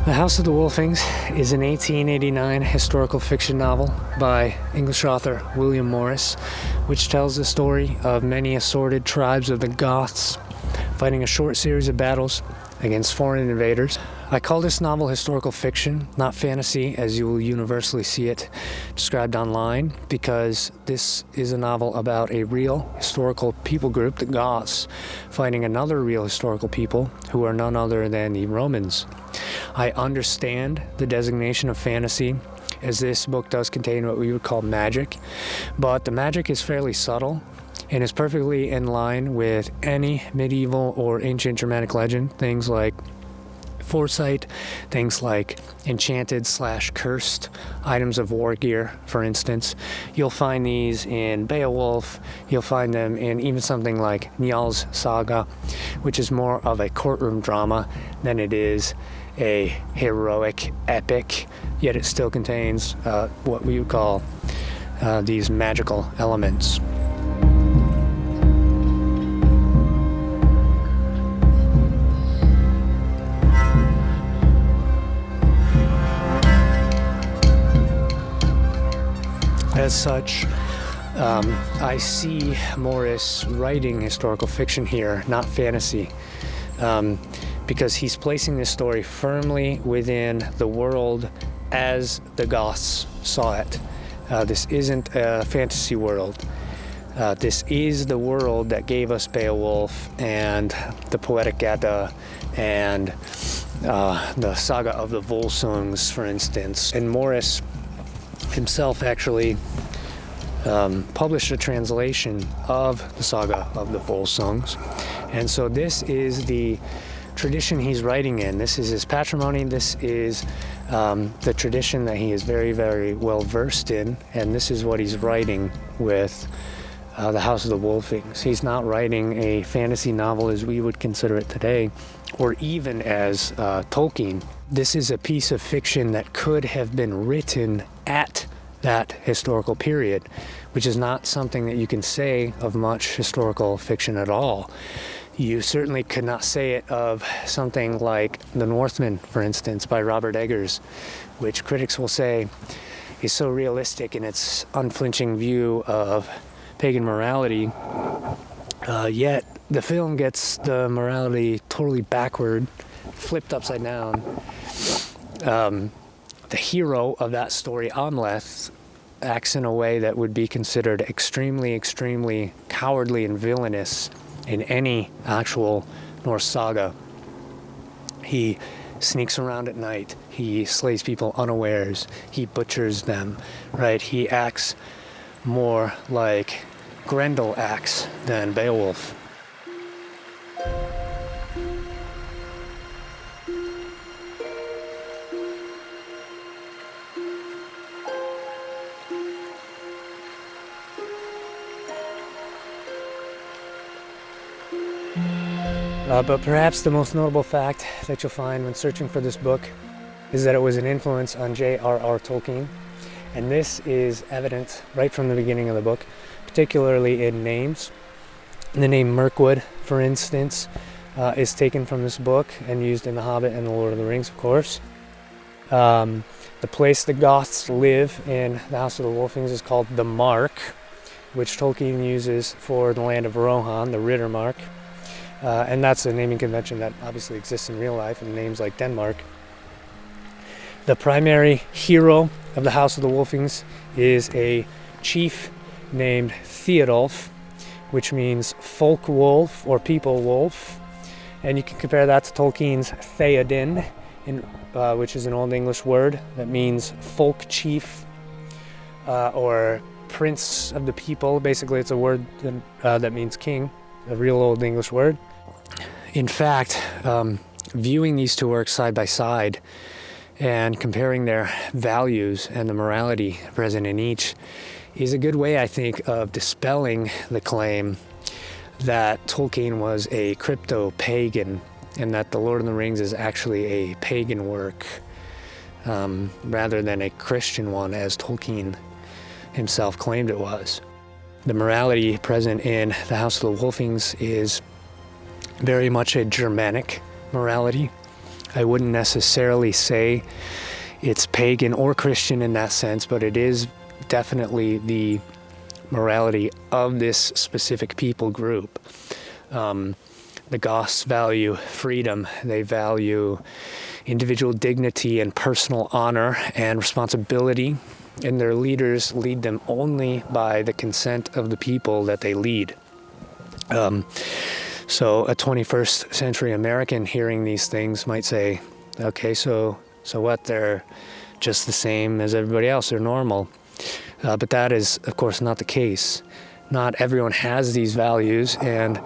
The House of the Wolfings is an 1889 historical fiction novel by English author William Morris, which tells the story of many assorted tribes of the Goths fighting a short series of battles against foreign invaders. I call this novel historical fiction, not fantasy, as you will universally see it described online, because this is a novel about a real historical people group, the Goths, fighting another real historical people who are none other than the Romans. I understand the designation of fantasy, as this book does contain what we would call magic, but the magic is fairly subtle and is perfectly in line with any medieval or ancient Germanic legend, things like foresight, things like enchanted/cursed items of war gear, for instance. You'll find these in Beowulf. You'll find them in even something like Njal's saga, which is more of a courtroom drama than it is a heroic epic, yet it still contains what we would call these magical elements. As such, I see Morris writing historical fiction here, not fantasy, because he's placing this story firmly within the world as the Goths saw it. This isn't a fantasy world. This is the world that gave us Beowulf and the Poetic and the saga of the Wolfings, for instance. And Morris himself actually published a translation of the saga of the Wolfings, and so this is the tradition he's writing in. This is his patrimony. This is the tradition that he is very, very well versed in, and this is what he's writing with the House of the Wolfings. He's not writing a fantasy novel as we would consider it today, or even as Tolkien. This is a piece of fiction that could have been written at that historical period, which is not something that you can say of much historical fiction at all. You certainly could not say it of something like The Northman, for instance, by Robert Eggers, which critics will say is so realistic in its unflinching view of pagan morality, yet the film gets the morality totally backward, flipped upside down. The hero of that story, Amleth, acts in a way that would be considered extremely, extremely cowardly and villainous in any actual Norse saga. He sneaks around at night. He slays people unawares. He butchers them, right? He acts more like Grendel acts than Beowulf. But perhaps the most notable fact that you'll find when searching for this book is that it was an influence on JRR Tolkien. And this is evident right from the beginning of the book, particularly in names. The name Mirkwood, for instance, is taken from this book and used in The Hobbit and The Lord of the Rings, of course. The place the Goths live in the House of the Wolfings is called the Mark, which Tolkien uses for the land of Rohan, the Riddermark. And that's a naming convention that obviously exists in real life in names like Denmark. The primary hero of the House of the Wolfings is a chief named Theodulf, which means folk wolf or people wolf. And you can compare that to Tolkien's Theoden, which is an Old English word that means folk chief or prince of the people. Basically, it's a word that means king, a real Old English word. In fact, viewing these two works side by side and comparing their values and the morality present in each is a good way, I think, of dispelling the claim that Tolkien was a crypto-pagan and that The Lord of the Rings is actually a pagan work rather than a Christian one, as Tolkien himself claimed it was. The morality present in the House of the Wolfings is very much a Germanic morality, I wouldn't necessarily say it's pagan or Christian in that sense, but it is definitely the morality of this specific people group. The Goths value freedom. They value individual dignity and personal honor and responsibility, and their leaders lead them only by the consent of the people that they lead. So a 21st century American hearing these things might say, okay, so what? They're just the same as everybody else. They're normal. But that is, of course, not the case. Not everyone has these values, and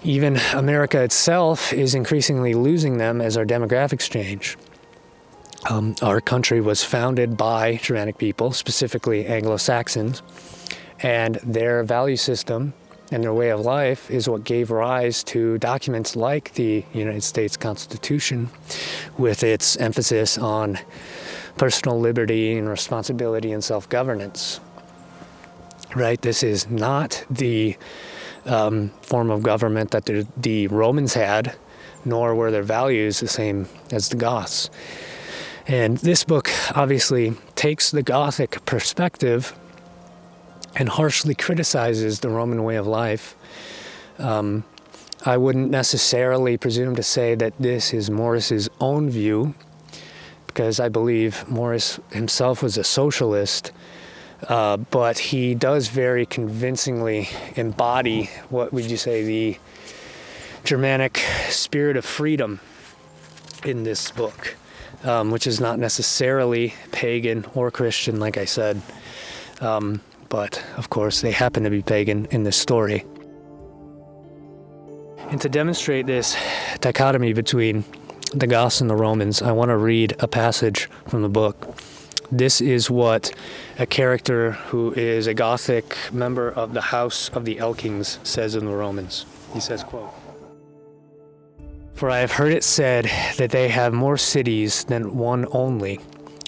even America itself is increasingly losing them as our demographics change. Our country was founded by Germanic people, specifically Anglo-Saxons, and their value system and their way of life is what gave rise to documents like the United States Constitution, with its emphasis on personal liberty and responsibility and self-governance. Right? This is not the form of government that the Romans had, nor were their values the same as the Goths. And this book obviously takes the Gothic perspective and harshly criticizes the Roman way of life. I wouldn't necessarily presume to say that this is Morris's own view, because I believe Morris himself was a socialist, but he does very convincingly embody, what would you say, the Germanic spirit of freedom in this book, which is not necessarily pagan or Christian, like I said. But, of course, they happen to be pagan in this story. And to demonstrate this dichotomy between the Goths and the Romans, I want to read a passage from the book. This is what a character who is a Gothic member of the House of the Elkings says in the Romans. He says, quote, "For I have heard it said that they have more cities than one only,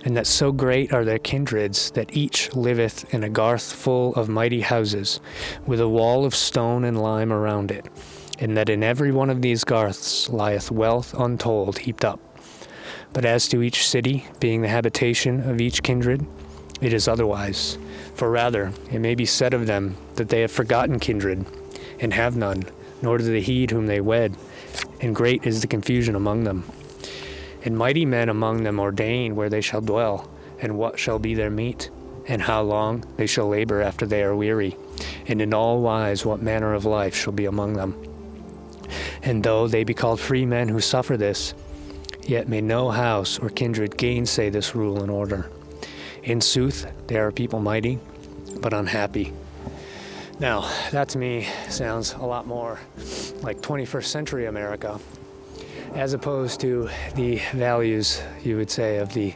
and that so great are their kindreds that each liveth in a garth full of mighty houses, with a wall of stone and lime around it, and that in every one of these garths lieth wealth untold heaped up. But as to each city, being the habitation of each kindred, it is otherwise. For rather, it may be said of them that they have forgotten kindred, and have none, nor do they heed whom they wed, and great is the confusion among them. And mighty men among them ordain where they shall dwell, and what shall be their meat, and how long they shall labor after they are weary, and in all wise what manner of life shall be among them. And though they be called free men who suffer this, yet may no house or kindred gainsay this rule and order. In sooth, they are a people mighty, but unhappy." Now, that to me sounds a lot more like 21st century America, as opposed to the values, you would say, of the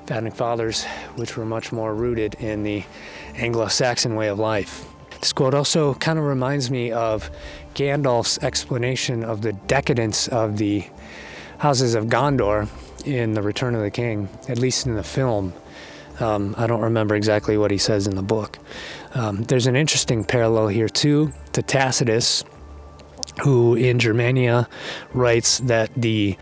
Founding Fathers, which were much more rooted in the Anglo-Saxon way of life. This quote also kind of reminds me of Gandalf's explanation of the decadence of the houses of Gondor in The Return of the King, at least in the film. I don't remember exactly what he says in the book. There's an interesting parallel here, too, to Tacitus, who in Germania writes that the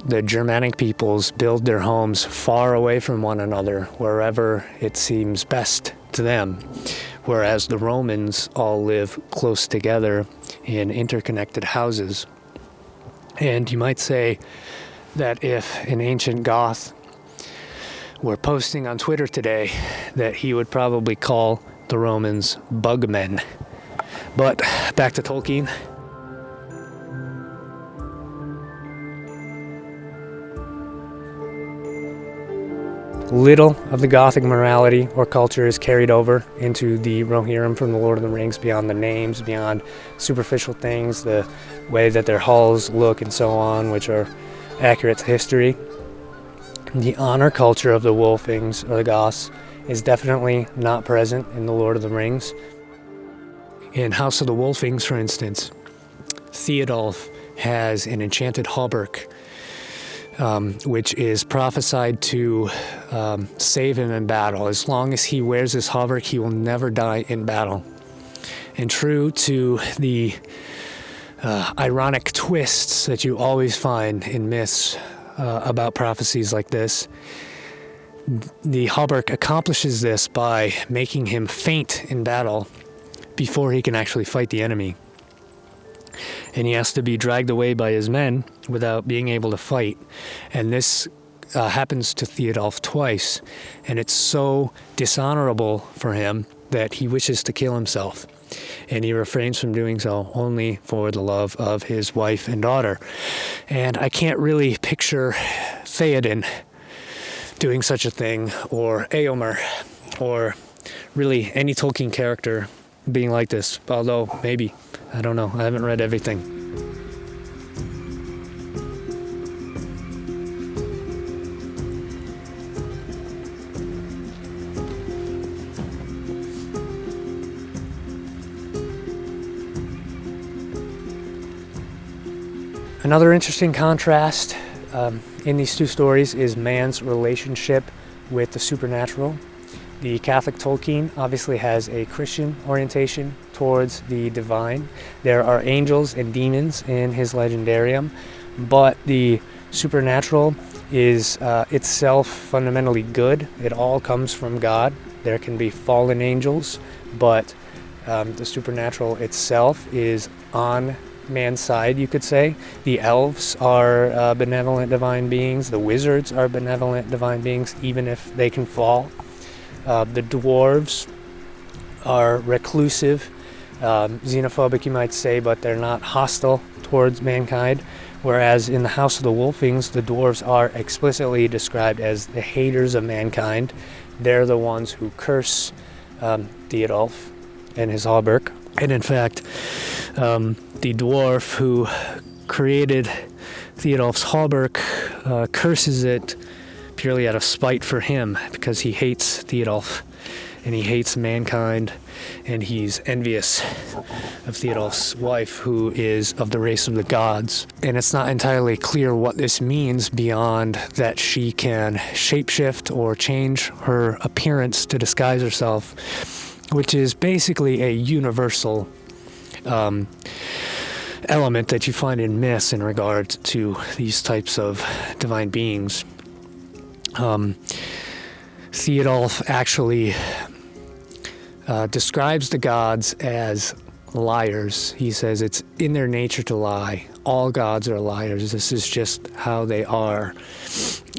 Germanic peoples build their homes far away from one another, wherever it seems best to them, whereas the Romans all live close together in interconnected houses. And you might say that if an ancient Goth were posting on Twitter today, that he would probably call the Romans bugmen. But back to Tolkien. Little of the Gothic morality or culture is carried over into the Rohirrim from the Lord of the Rings, beyond the names, beyond superficial things, the way that their halls look and so on, which are accurate to history. The honor culture of the Wolfings, or the Goths, is definitely not present in the Lord of the Rings. In House of the Wolfings, for instance, Theodulf has an enchanted hauberk, which is prophesied to save him in battle. As long as he wears this hauberk, he will never die in battle. And true to the ironic twists that you always find in myths about prophecies like this. The hauberk accomplishes this by making him faint in battle before he can actually fight the enemy. And he has to be dragged away by his men without being able to fight. And this happens to Theodulf twice, and it's so dishonorable for him that he wishes to kill himself. And he refrains from doing so only for the love of his wife and daughter. And I can't really picture Theoden doing such a thing, or Éomer, or really any Tolkien character being like this, although maybe, I don't know, I haven't read everything. Another interesting contrast in these two stories is man's relationship with the supernatural. The Catholic Tolkien obviously has a Christian orientation towards the divine. There are angels and demons in his legendarium, but the supernatural is itself fundamentally good. It all comes from God. There can be fallen angels, but the supernatural itself is on man's side, you could say. The elves are benevolent divine beings. The wizards are benevolent divine beings, even if they can fall. The dwarves are reclusive, xenophobic, you might say, but they're not hostile towards mankind. Whereas in the House of the Wolfings, the dwarves are explicitly described as the haters of mankind. They're the ones who curse Theodulf and his hauberk. And in fact, the dwarf who created Theodulf's hauberk curses it purely out of spite for him, because he hates Theodulf and he hates mankind, and he's envious of Theodulf's wife, who is of the race of the gods. And it's not entirely clear what this means beyond that she can shapeshift or change her appearance to disguise herself, which is basically a universal element that you find in myths in regard to these types of divine beings. Theodulf actually describes the gods as liars. He says it's in their nature to lie. All gods are liars. This is just how they are.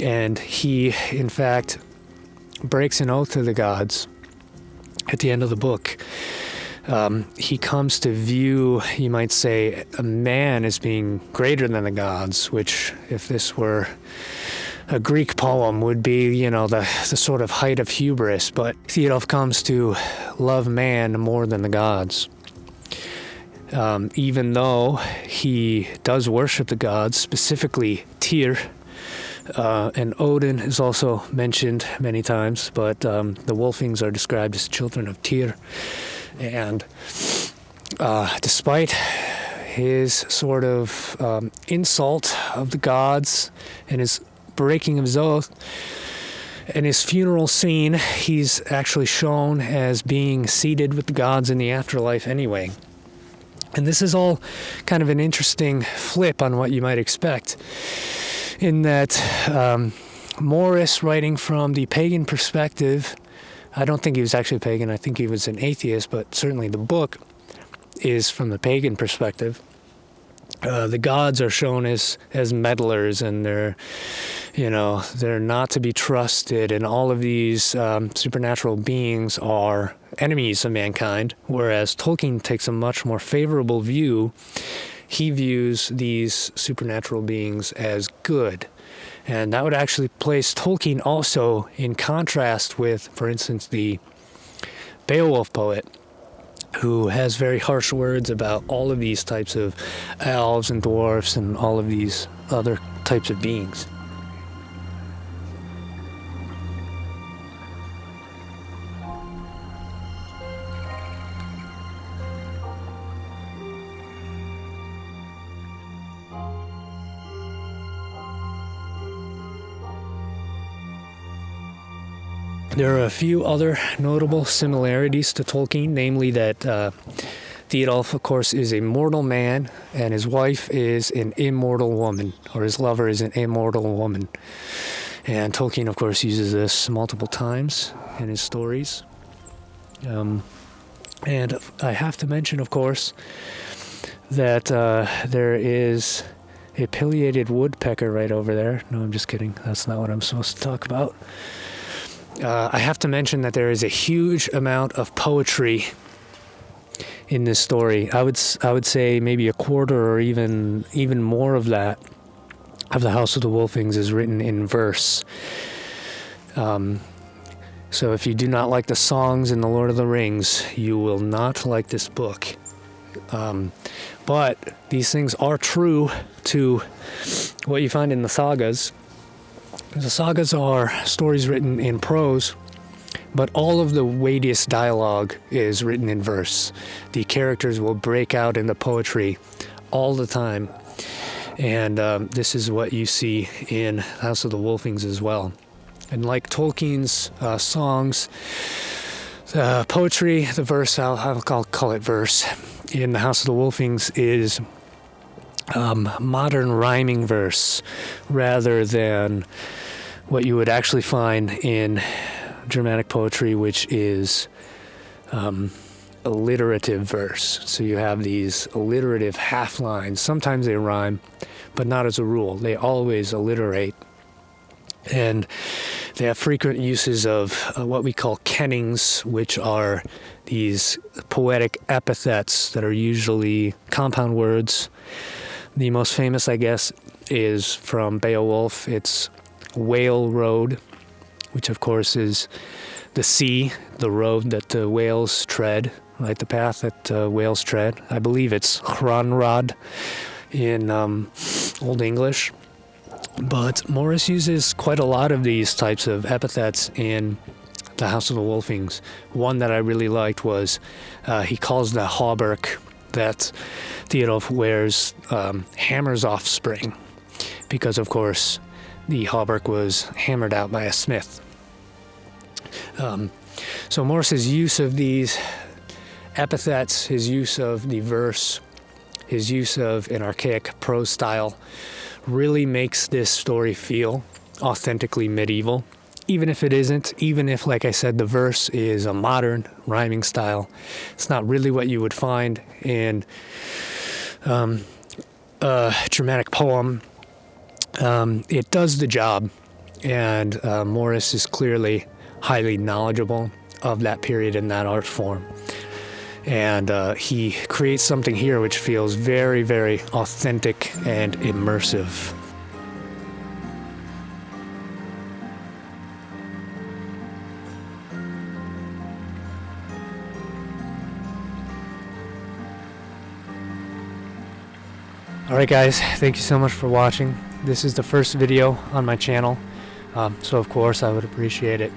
And he, in fact, breaks an oath to the gods at the end of the book. He comes to view, you might say, a man as being greater than the gods, which, if this were a Greek poem, would be, the sort of height of hubris. But Theodulf comes to love man more than the gods. Even though he does worship the gods, specifically Tyr, and Odin is also mentioned many times, but the Wolfings are described as children of Tyr. And despite his sort of insult of the gods and his breaking of his oath, in his funeral scene, he's actually shown as being seated with the gods in the afterlife anyway. And this is all kind of an interesting flip on what you might expect, in that Morris, writing from the pagan perspective, I don't think he was actually pagan, I think he was an atheist, but certainly the book is from the pagan perspective. The gods are shown as meddlers, and they're not to be trusted, and all of these supernatural beings are enemies of mankind, whereas Tolkien takes a much more favorable view. He views these supernatural beings as good. And that would actually place Tolkien also in contrast with, for instance, the Beowulf poet, who has very harsh words about all of these types of elves and dwarfs and all of these other types of beings. There are a few other notable similarities to Tolkien, namely that Theodulf, of course, is a mortal man, and his wife is an immortal woman, or his lover is an immortal woman. And Tolkien, of course, uses this multiple times in his stories. And I have to mention, of course, that there is a pileated woodpecker right over there. No, I'm just kidding. That's not what I'm supposed to talk about. I have to mention that there is a huge amount of poetry in this story. I would say maybe a quarter or even more of that, of the House of the Wolfings, is written in verse. So if you do not like the songs in The Lord of the Rings, you will not like this book. But these things are true to what you find in the sagas. The sagas are stories written in prose, but all of the weightiest dialogue is written in verse. The characters will break out into poetry all the time. And this is what you see in House of the Wolfings as well. And like Tolkien's songs, poetry, the verse, I'll call it verse, in the House of the Wolfings is modern rhyming verse rather than what you would actually find in Germanic poetry, which is alliterative verse. So you have these alliterative half lines. Sometimes they rhyme, but not as a rule. They always alliterate. And they have frequent uses of what we call kennings, which are these poetic epithets that are usually compound words. The most famous, I guess, is from Beowulf. It's Whale Road, which of course is the sea, the road that the whales tread, right? The path that whales tread. I believe it's Hranrod in Old English. But Morris uses quite a lot of these types of epithets in the House of the Wolfings. One that I really liked was he calls the hauberk that Theodulf wears Hammer's offspring, because of course the hauberk was hammered out by a smith. So Morris's use of these epithets, his use of the verse, his use of an archaic prose style really makes this story feel authentically medieval, even if it isn't, even if, like I said, the verse is a modern rhyming style. It's not really what you would find in a Germanic poem. It does the job, and Morris is clearly highly knowledgeable of that period and that art form. And he creates something here which feels very, very authentic and immersive. Alright guys, thank you so much for watching. This is the first video on my channel, so of course I would appreciate it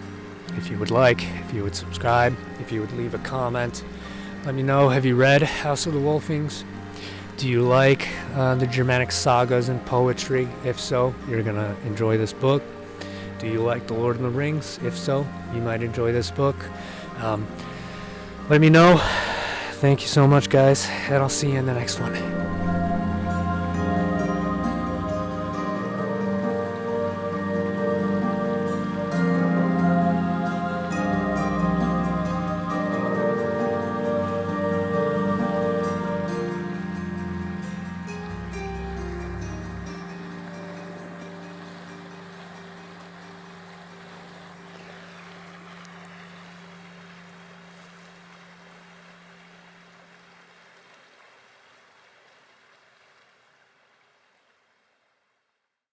if you would like, if you would subscribe, if you would leave a comment. Let me know, have you read House of the Wolfings? Do you like the Germanic sagas and poetry? If so, you're going to enjoy this book. Do you like The Lord of the Rings? If so, you might enjoy this book. Let me know. Thank you so much, guys, and I'll see you in the next one.